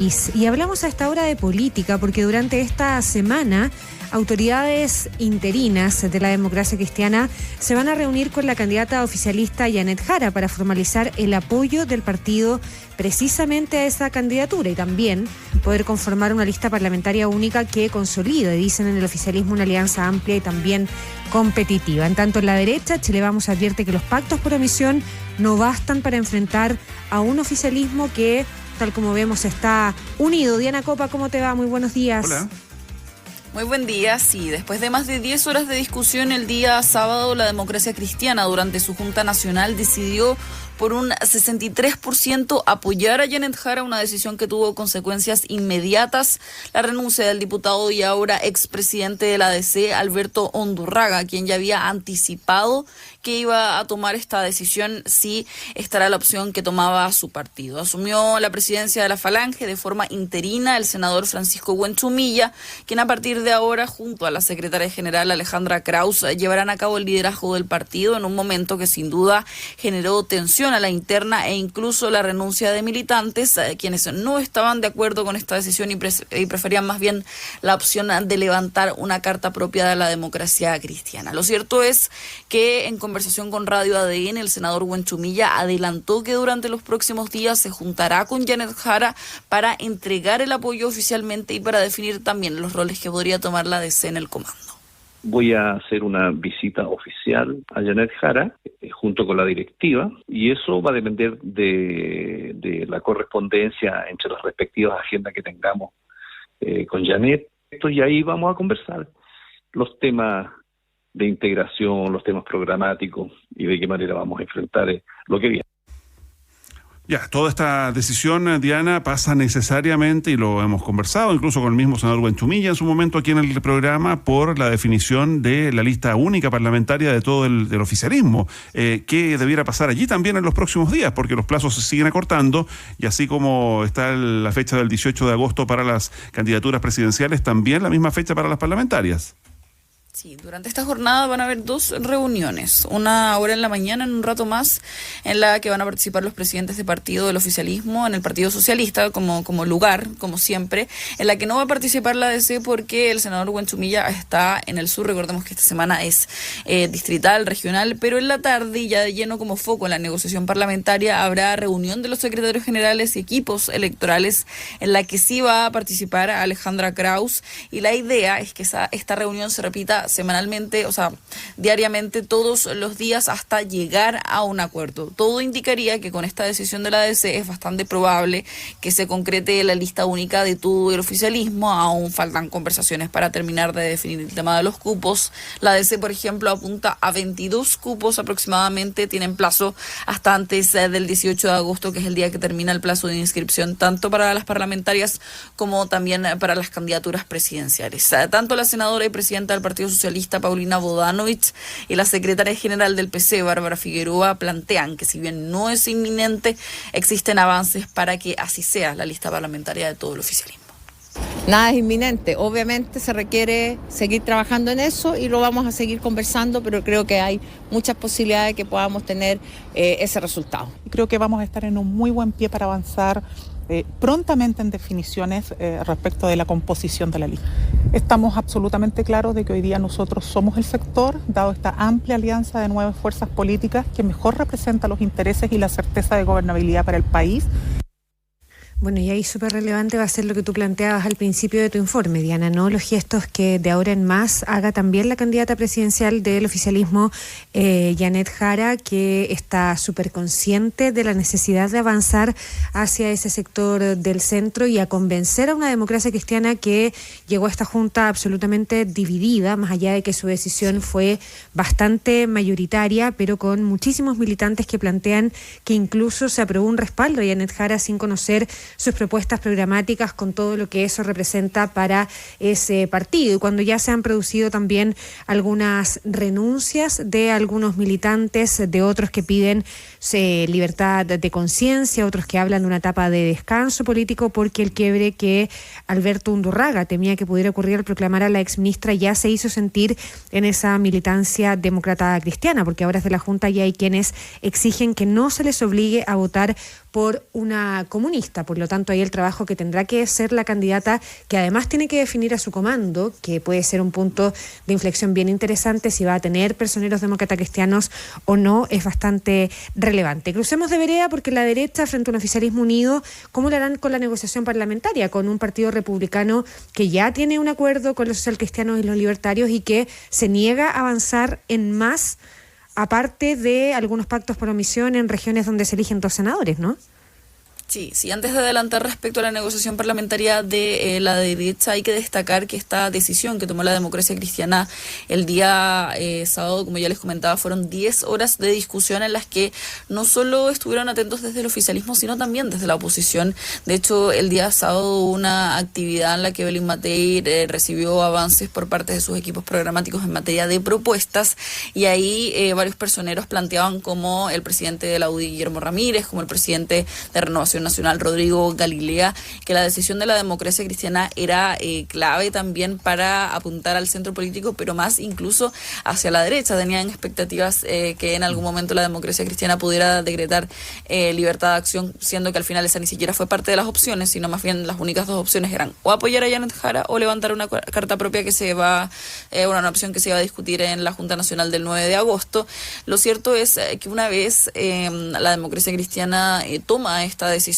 Y hablamos a esta hora de política porque durante esta semana autoridades interinas de la democracia cristiana se van a reunir con la candidata oficialista Janet Jara para formalizar el apoyo del partido precisamente a esa candidatura y también poder conformar una lista parlamentaria única que consolide, dicen en el oficialismo, una alianza amplia y también competitiva. En tanto, en la derecha, Chile Vamos advierte que los pactos por omisión no bastan para enfrentar a un oficialismo que, tal como vemos, está unido. Diana Copa, ¿cómo te va? Muy buenos días. Hola. Muy buen día. Sí, después de más de 10 horas de discusión el día sábado, la democracia cristiana durante su Junta Nacional decidió por un 63% apoyar a Janet Jara, una decisión que tuvo consecuencias inmediatas: la renuncia del diputado y ahora expresidente de la ADC, Alberto Undurraga, quien ya había anticipado que iba a tomar esta decisión si esta era la opción que tomaba su partido. Asumió la presidencia de la Falange de forma interina el senador Francisco Huenchumilla, quien a partir de ahora, junto a la secretaria general Alejandra Kraus, llevarán a cabo el liderazgo del partido en un momento que sin duda generó tensión a la interna e incluso la renuncia de militantes, quienes no estaban de acuerdo con esta decisión y preferían más bien la opción de levantar una carta propia de la democracia cristiana. Lo cierto es que en conversación con Radio ADN, el senador Huenchumilla adelantó que durante los próximos días se juntará con Janet Jara para entregar el apoyo oficialmente y para definir también los roles que podría tomar la ADC en el comando. Voy a hacer una visita oficial a Janet Jara junto con la directiva, y eso va a depender de la correspondencia entre las respectivas agendas que tengamos con Janet, y ahí vamos a conversar los temas de integración, los temas programáticos y de qué manera vamos a enfrentar lo que viene. Ya, toda esta decisión, Diana, pasa necesariamente, y lo hemos conversado incluso con el mismo senador Huenchumilla en su momento aquí en el programa, por la definición de la lista única parlamentaria de todo el oficialismo. ¿Qué debiera pasar allí también en los próximos días? Porque los plazos se siguen acortando, y así como está la fecha del 18 de agosto para las candidaturas presidenciales, también la misma fecha para las parlamentarias. Sí, durante esta jornada van a haber dos reuniones, una ahora en la mañana, en un rato más, en la que van a participar los presidentes de partido del oficialismo en el Partido Socialista como lugar, como siempre, en la que no va a participar la ADC porque el senador Huenchumilla está en el sur. Recordemos que esta semana es distrital, regional, pero en la tarde, ya de lleno como foco en la negociación parlamentaria, habrá reunión de los secretarios generales y equipos electorales, en la que sí va a participar Alejandra Kraus, y la idea es que esta reunión se repita semanalmente, o sea, diariamente, todos los días, hasta llegar a un acuerdo. Todo indicaría que con esta decisión de la ADC es bastante probable que se concrete la lista única de todo el oficialismo. Aún faltan conversaciones para terminar de definir el tema de los cupos. La ADC, por ejemplo, apunta a 22 cupos aproximadamente. Tienen plazo hasta antes del 18 de agosto, que es el día que termina el plazo de inscripción, tanto para las parlamentarias como también para las candidaturas presidenciales. Tanto la senadora y presidenta del Partido Socialista, Paulina Bodanovich, y la secretaria general del PC, Bárbara Figueroa, plantean que si bien no es inminente, existen avances para que así sea la lista parlamentaria de todo el oficialismo. Nada es inminente, obviamente se requiere seguir trabajando en eso y lo vamos a seguir conversando, pero creo que hay muchas posibilidades de que podamos tener ese resultado. Creo que vamos a estar en un muy buen pie para avanzar prontamente en definiciones respecto de la composición de la lista. Estamos absolutamente claros de que hoy día nosotros somos el sector, dado esta amplia alianza de nuevas fuerzas políticas, que mejor representa los intereses y la certeza de gobernabilidad para el país. Bueno, y ahí súper relevante va a ser lo que tú planteabas al principio de tu informe, Diana, ¿no? Los gestos que de ahora en más haga también la candidata presidencial del oficialismo, Janet Jara, que está súper consciente de la necesidad de avanzar hacia ese sector del centro y a convencer a una democracia cristiana que llegó a esta junta absolutamente dividida, más allá de que su decisión fue bastante mayoritaria, pero con muchísimos militantes que plantean que incluso se aprobó un respaldo a Janet Jara sin conocer sus propuestas programáticas, con todo lo que eso representa para ese partido. Y cuando ya se han producido también algunas renuncias de algunos militantes, de otros que piden libertad de conciencia, otros que hablan de una etapa de descanso político porque el quiebre que Alberto Undurraga temía que pudiera ocurrir al proclamar a la exministra ya se hizo sentir en esa militancia demócrata cristiana, porque ahora desde la Junta ya hay quienes exigen que no se les obligue a votar por una comunista. Por lo tanto, ahí el trabajo que tendrá que ser la candidata, que además tiene que definir a su comando, que puede ser un punto de inflexión bien interesante, si va a tener personeros demócratas cristianos o no, es bastante relevante. Crucemos de vereda porque la derecha, frente a un oficialismo unido, ¿cómo lo harán con la negociación parlamentaria? Con un partido republicano que ya tiene un acuerdo con los socialcristianos y los libertarios y que se niega a avanzar en más, aparte de algunos pactos por omisión en regiones donde se eligen 2 senadores, ¿no? Sí, antes de adelantar respecto a la negociación parlamentaria de la derecha, hay que destacar que esta decisión que tomó la Democracia Cristiana el día sábado, como ya les comentaba, fueron 10 horas de discusión en las que no solo estuvieron atentos desde el oficialismo, sino también desde la oposición. De hecho, el día sábado hubo una actividad en la que Evelyn Matei recibió avances por parte de sus equipos programáticos en materia de propuestas, y ahí varios personeros planteaban, como el presidente de la UDI, Guillermo Ramírez, como el presidente de Renovación Nacional, Rodrigo Galilea, que la decisión de la Democracia Cristiana era clave también para apuntar al centro político, pero más incluso hacia la derecha. Tenían expectativas que en algún momento la Democracia Cristiana pudiera decretar libertad de acción, siendo que al final esa ni siquiera fue parte de las opciones, sino más bien las únicas 2 opciones eran o apoyar a Janet Jara o levantar una carta propia que una opción que se iba a discutir en la Junta Nacional del 9 de agosto. Lo cierto es que una vez la Democracia Cristiana toma esta decisión,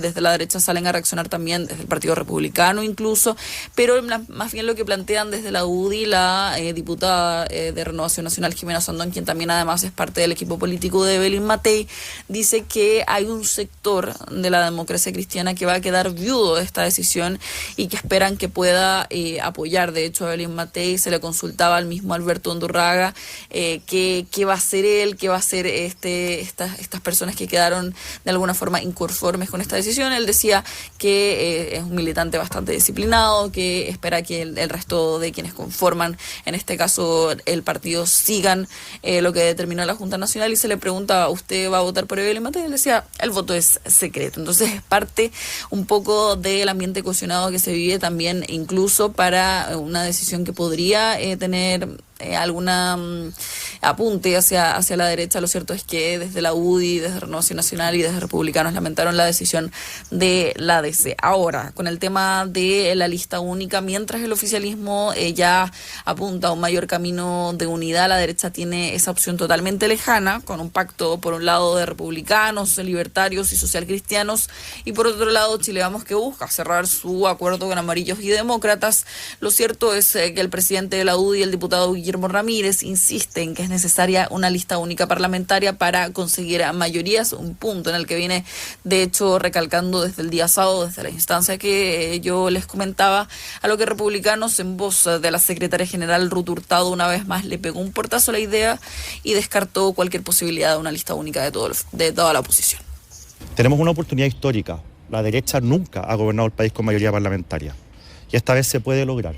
desde la derecha salen a reaccionar también, desde el Partido Republicano incluso, pero más bien lo que plantean desde la UDI, la diputada de Renovación Nacional, Jimena Sandón, quien también además es parte del equipo político de Evelyn Matei, dice que hay un sector de la Democracia Cristiana que va a quedar viudo de esta decisión y que esperan que pueda apoyar. De hecho, a Evelyn Matei se le consultaba al mismo Alberto Undurraga qué va a hacer él, qué va a hacer estas personas que quedaron de alguna forma inconformes con esta decisión. Él decía que es un militante bastante disciplinado, que espera que el resto de quienes conforman, en este caso el partido, sigan lo que determinó la Junta Nacional, y se le pregunta, ¿usted va a votar por Evelyn Matei? Él decía, el voto es secreto. Entonces es parte un poco del ambiente cohesionado que se vive también, incluso para una decisión que podría tener alguna apunte hacia la derecha. Lo cierto es que desde la UDI, desde Renovación Nacional y desde Republicanos lamentaron la decisión de la DC. Ahora, con el tema de la lista única, mientras el oficialismo ya apunta a un mayor camino de unidad, la derecha tiene esa opción totalmente lejana, con un pacto por un lado de republicanos, libertarios y socialcristianos, y por otro lado Chile Vamos, que busca cerrar su acuerdo con amarillos y demócratas. Lo cierto es que el presidente de la UDI, el diputado Guillermo Ramírez, insiste en que es necesaria una lista única parlamentaria para conseguir mayorías, un punto en el que viene de hecho recalcando desde el día sábado, desde la instancia que yo les comentaba, a lo que Republicanos, en voz de la secretaria general Ruth Hurtado, una vez más le pegó un portazo a la idea y descartó cualquier posibilidad de una lista única de toda la oposición. Tenemos una oportunidad histórica. La derecha nunca ha gobernado el país con mayoría parlamentaria y esta vez se puede lograr.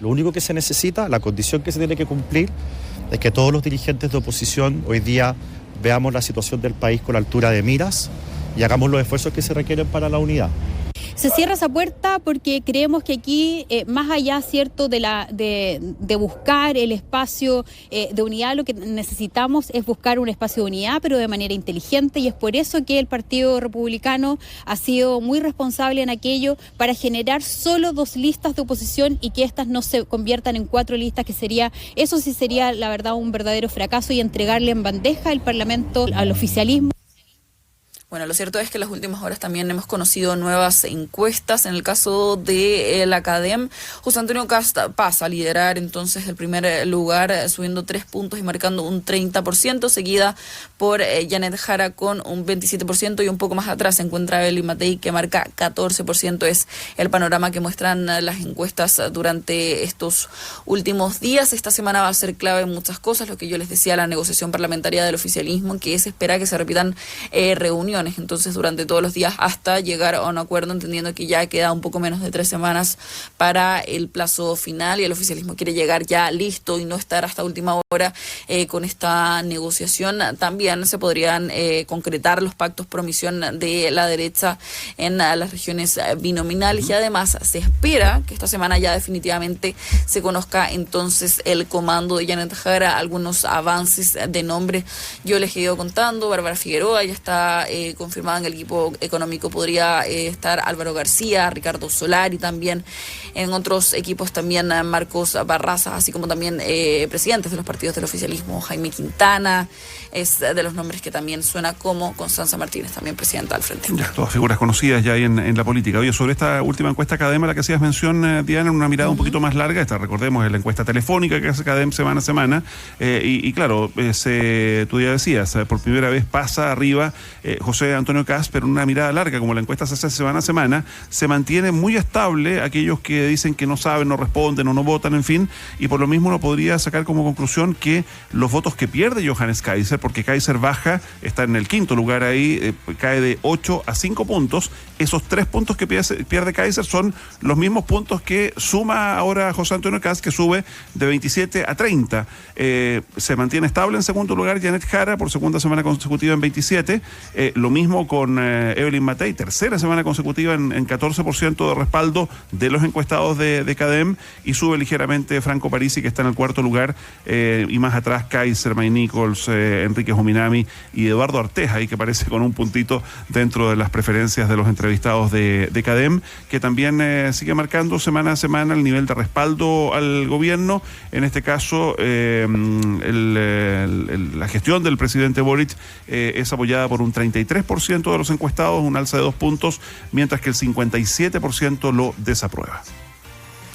Lo único que se necesita, la condición que se tiene que cumplir, es que todos los dirigentes de oposición hoy día veamos la situación del país con la altura de miras y hagamos los esfuerzos que se requieren para la unidad. Se cierra esa puerta porque creemos que aquí, más allá, cierto, de buscar el espacio de unidad, lo que necesitamos es buscar un espacio de unidad, pero de manera inteligente, y es por eso que el Partido Republicano ha sido muy responsable en aquello para generar solo 2 listas de oposición y que estas no se conviertan en 4 listas, eso sí sería, la verdad, un verdadero fracaso, y entregarle en bandeja el Parlamento al oficialismo. Bueno, lo cierto es que en las últimas horas también hemos conocido nuevas encuestas. En el caso de la Academ, José Antonio Kast pasa a liderar entonces el primer lugar, subiendo 3 puntos y marcando un 30%, seguida por Janet Jara con un 27%, y un poco más atrás se encuentra Evelyn Matei, que marca 14%. Es el panorama que muestran las encuestas durante estos últimos días. Esta semana va a ser clave en muchas cosas, lo que yo les decía, la negociación parlamentaria del oficialismo, que se espera que se repitan reuniones. Entonces, durante todos los días hasta llegar a un acuerdo, entendiendo que ya queda un poco menos de 3 semanas para el plazo final, y el oficialismo quiere llegar ya listo y no estar hasta última hora con esta negociación. También se podrían concretar los pactos por omisión de la derecha en las regiones binominales, y además se espera que esta semana ya definitivamente se conozca entonces el comando de Janet Jara. Algunos avances de nombre yo les he ido contando. Bárbara Figueroa ya está confirmado en el equipo económico podría estar Álvaro García, Ricardo Solari también, en otros equipos también Marcos Barraza, así como también presidentes de los partidos del oficialismo, Jaime Quintana, es de los nombres que también suena, como Constanza Martínez, también presidenta del Frente. Ya, todas figuras conocidas ya ahí en la política. Oye, sobre esta última encuesta CADEM a la que hacías mención, Diana, en una mirada un poquito más larga, recordemos, es la encuesta telefónica que hace CADEM semana a semana, y claro, tú ya decías, por primera vez pasa arriba José Antonio Kast, pero en una mirada larga, como la encuesta se hace semana a semana, se mantiene muy estable aquellos que dicen que no saben, no responden o no votan, en fin, y por lo mismo uno podría sacar como conclusión que los votos que pierde Johannes Kaiser, porque Kaiser baja, está en el quinto lugar ahí, cae de 8 a 5 puntos, esos 3 puntos que pierde Kaiser son los mismos puntos que suma ahora José Antonio Kast, que sube de 27 a 30. Se mantiene estable en segundo lugar Janet Jara, por segunda semana consecutiva en 27, lo mismo con Evelyn Matei, tercera semana consecutiva en 14% de respaldo de los encuestados de CADEM, y sube ligeramente Franco Parisi, que está en el cuarto lugar, y más atrás Kaiser, May Nichols, Enrique Juminami y Eduardo Arteja, ahí que aparece con un puntito dentro de las preferencias de los entrevistados de CADEM, que también sigue marcando semana a semana el nivel de respaldo al gobierno. En este caso, la gestión del presidente Boric es apoyada por un 33% de los encuestados, un alza de 2 puntos, mientras que el 57% lo desaprueba.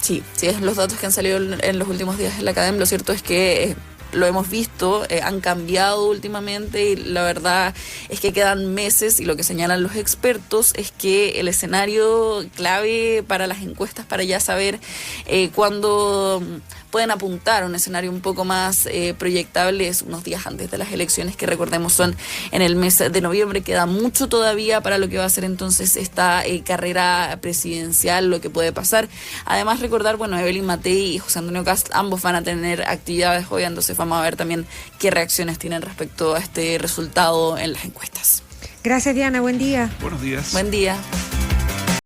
Sí, es los datos que han salido en los últimos días en la CADEM. Lo cierto es que lo hemos visto, han cambiado últimamente, y la verdad es que quedan meses, y lo que señalan los expertos es que el escenario clave para las encuestas, para ya saber cuándo pueden apuntar a un escenario un poco más proyectable, es unos días antes de las elecciones, que recordemos son en el mes de noviembre. Queda mucho todavía para lo que va a ser entonces esta carrera presidencial, lo que puede pasar. Además, recordar, Evelyn Matei y José Antonio Kast, ambos van a tener actividades hoy, entonces vamos a ver también qué reacciones tienen respecto a este resultado en las encuestas. Gracias, Diana, buen día. Buenos días. Buen día.